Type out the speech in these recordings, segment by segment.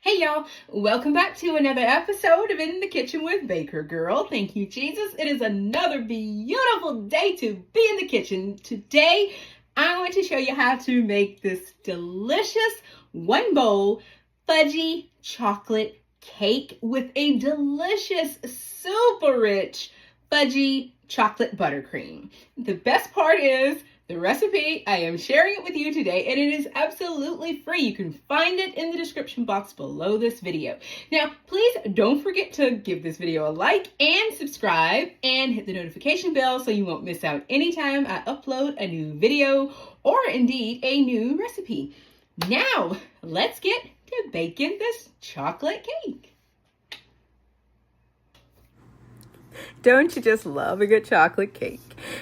Hey y'all, welcome back to another episode of In the Kitchen with Baker Girl. Thank you, Jesus. It is another beautiful day to be in the kitchen. Today, I'm going to show you how to make this delicious one bowl fudgy chocolate cake with a delicious, super rich fudgy chocolate buttercream. The best part is the recipe, I am sharing it with you today, and it is absolutely free. You can find it in the description box below this video. Now, please don't forget to give this video a like and subscribe and hit the notification bell so you won't miss out anytime I upload a new video or indeed a new recipe. Now, let's get to baking this chocolate cake. Don't you just love a good chocolate cake?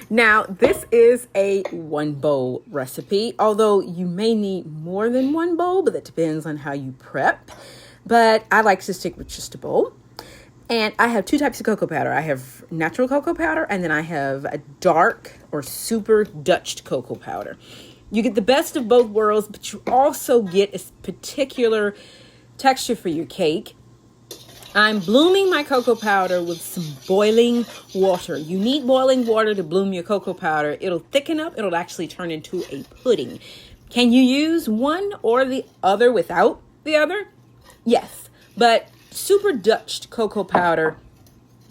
Now, this is a one bowl recipe, although you may need more than one bowl, but that depends on how you prep. But I like to stick with just a bowl. And I have two types of cocoa powder. I have natural cocoa powder, and then I have a dark or super Dutched cocoa powder. You get the best of both worlds, but you also get a particular texture for your cake. I'm blooming my cocoa powder with some boiling water. You need boiling water to bloom your cocoa powder. It'll thicken up. It'll actually turn into a pudding. Can you use one or the other without the other? Yes, but super Dutched cocoa powder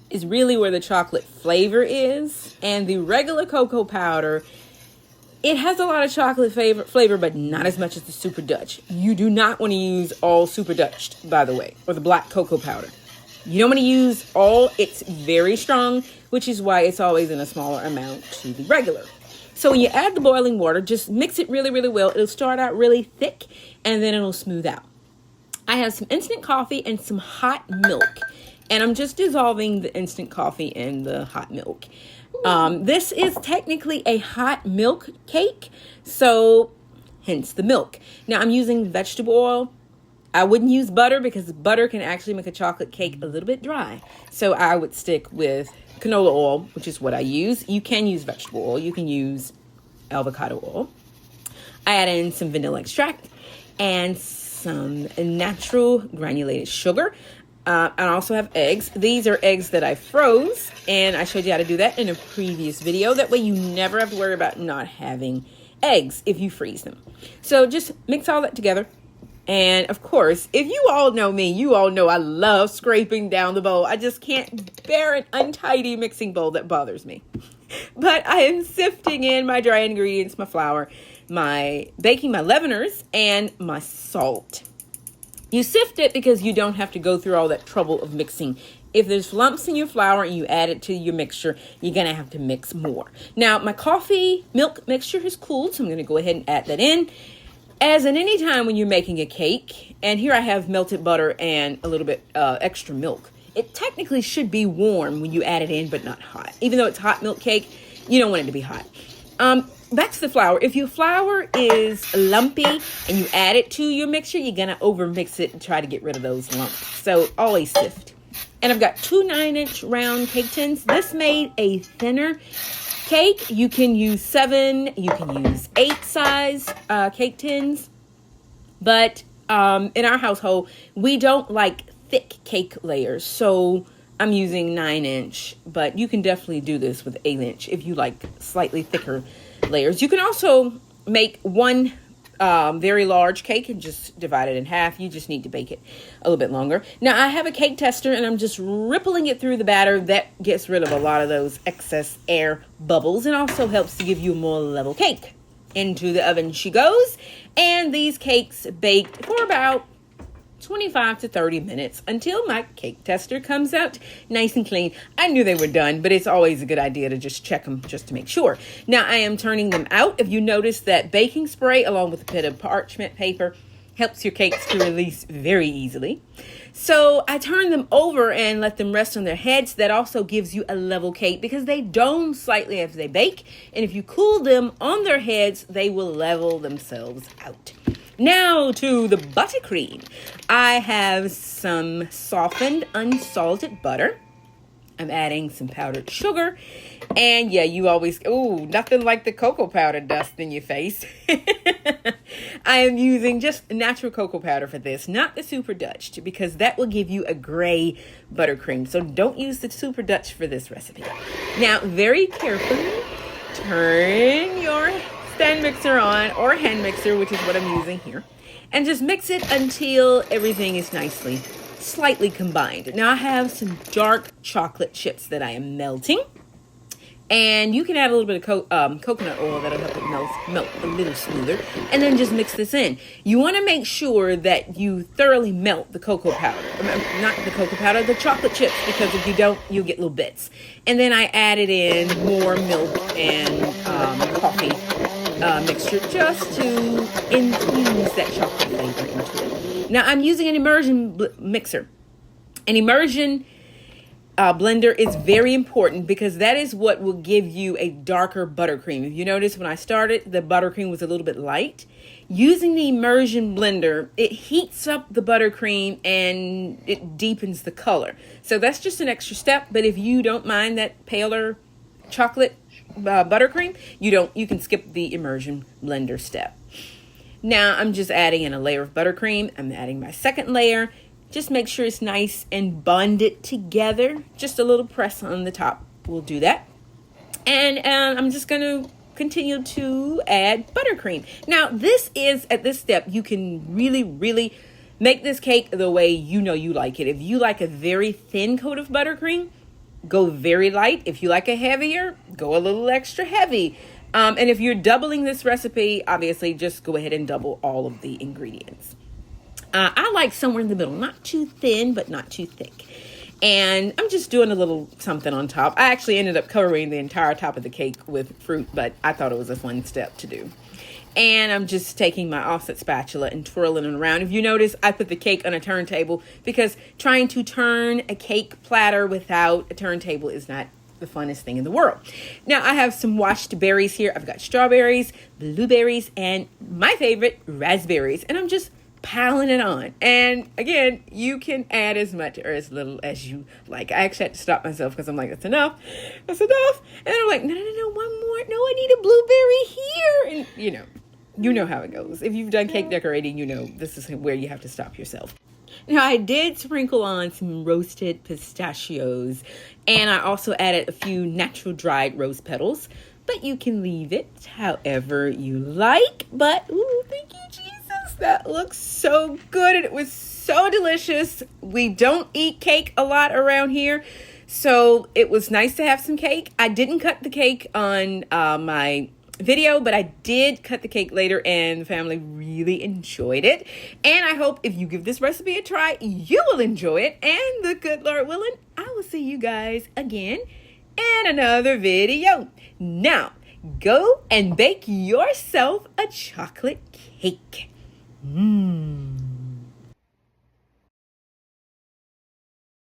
is really where the chocolate flavor is. And the regular cocoa powder, it has a lot of chocolate flavor, but not as much as the super Dutch. You do not want to use all super Dutch, by the way, or the black cocoa powder. You don't want to use all. It's very strong, which is why it's always in a smaller amount to the regular. So when you add the boiling water, just mix it really, really well. It'll start out really thick, and then it'll smooth out. I have some instant coffee and some hot milk, and I'm just dissolving the instant coffee in the hot milk. This is technically a hot milk cake, so hence the milk. Now I'm using vegetable oil. I wouldn't use butter because butter can actually make a chocolate cake a little bit dry. So I would stick with canola oil, which is what I use. You can use vegetable oil. You can use avocado oil. I add in some vanilla extract and some natural granulated sugar. I also have eggs. These are eggs that I froze, and I showed you how to do that in a previous video. That way you never have to worry about not having eggs if you freeze them. So just mix all that together. And of course, if you all know me, you all know I love scraping down the bowl. I just can't bear an untidy mixing bowl. That bothers me. But I am sifting in my dry ingredients, my flour, my baking, my leaveners, and my salt. You sift it because you don't have to go through all that trouble of mixing. If there's lumps in your flour and you add it to your mixture, you're going to have to mix more. Now, my coffee milk mixture has cooled, so I'm going to go ahead and add that in. As in any time when you're making a cake, and here I have melted butter and a little bit extra milk. It technically should be warm when you add it in, but not hot. Even though it's hot milk cake, you don't want it to be hot. Back to the flour. If your flour is lumpy and you add it to your mixture, you're going to overmix it and try to get rid of those lumps. So always sift. And I've got 2 9-inch round cake tins. This made a thinner cake. You can use 7, you can use 8 size cake tins. But in our household, we don't like thick cake layers. So I'm using 9-inch, but you can definitely do this with 8-inch if you like slightly thicker layers. You can also make one very large cake and just divide it in half. You just need to bake it a little bit longer. Now I have a cake tester and I'm just rippling it through the batter. That gets rid of a lot of those excess air bubbles and also helps to give you a more level cake. Into the oven she goes, and these cakes baked for about 25 to 30 minutes until my cake tester comes out nice and clean. I knew they were done, but it's always a good idea to just check them just to make sure. Now I am turning them out. If you notice that baking spray along with a bit of parchment paper helps your cakes to release very easily. So I turn them over and let them rest on their heads. That also gives you a level cake because they dome slightly as they bake. And if you cool them on their heads, they will level themselves out. Now to the buttercream. I have some softened, unsalted butter. I'm adding some powdered sugar. And yeah, you always, ooh, nothing like the cocoa powder dust in your face. I am using just natural cocoa powder for this, not the Super Dutch, because that will give you a gray buttercream. So don't use the Super Dutch for this recipe. Now, very carefully, turn your stand mixer on, or hand mixer, which is what I'm using here, and just mix it until everything is slightly combined. Now I have some dark chocolate chips that I am melting. And you can add a little bit of coconut oil that'll help it melt a little smoother. And then just mix this in. You want to make sure that you thoroughly melt the cocoa powder. Not the cocoa powder, the chocolate chips. Because if you don't, you'll get little bits. And then I added in more milk and coffee mixture just to infuse that chocolate flavor into it. Now I'm using an immersion mixer. An immersion blender is very important because that is what will give you a darker buttercream. If you notice when I started, the buttercream was a little bit light. Using the immersion blender, it heats up the buttercream and it deepens the color. So that's just an extra step. But if you don't mind that paler chocolate buttercream, you can skip the immersion blender step. Now I'm just adding in a layer of buttercream. I'm adding my second layer. Just make sure it's nice and bonded together. Just a little press on the top will do that. And I'm just going to continue to add buttercream. Now, at this step, you can really, really make this cake the way you know you like it. If you like a very thin coat of buttercream, go very light. If you like a heavier, go a little extra heavy. And if you're doubling this recipe, obviously just go ahead and double all of the ingredients. I like somewhere in the middle, not too thin, but not too thick. And I'm just doing a little something on top. I actually ended up covering the entire top of the cake with fruit, but I thought it was a fun step to do. And I'm just taking my offset spatula and twirling it around. If you notice, I put the cake on a turntable because trying to turn a cake platter without a turntable is not the funnest thing in the world. Now I have some washed berries here. I've got strawberries, blueberries, and my favorite, raspberries. And I'm just piling it on. And again, you can add as much or as little as you like. I actually had to stop myself because I'm like, that's enough. And I'm like, no, one more. No, I need a blueberry here. And you know how it goes. If you've done cake decorating, you know this is where you have to stop yourself. Now I did sprinkle on some roasted pistachios, and I also added a few natural dried rose petals, but you can leave it however you like. But ooh, thank you, Jesus. That looks so good, and it was so delicious. We don't eat cake a lot around here, so it was nice to have some cake. I didn't cut the cake on my video, but I did cut the cake later, and the family really enjoyed it. And I hope if you give this recipe a try, you will enjoy it. And the good Lord willing, I will see you guys again in another video. Now, go and bake yourself a chocolate cake. Mmm.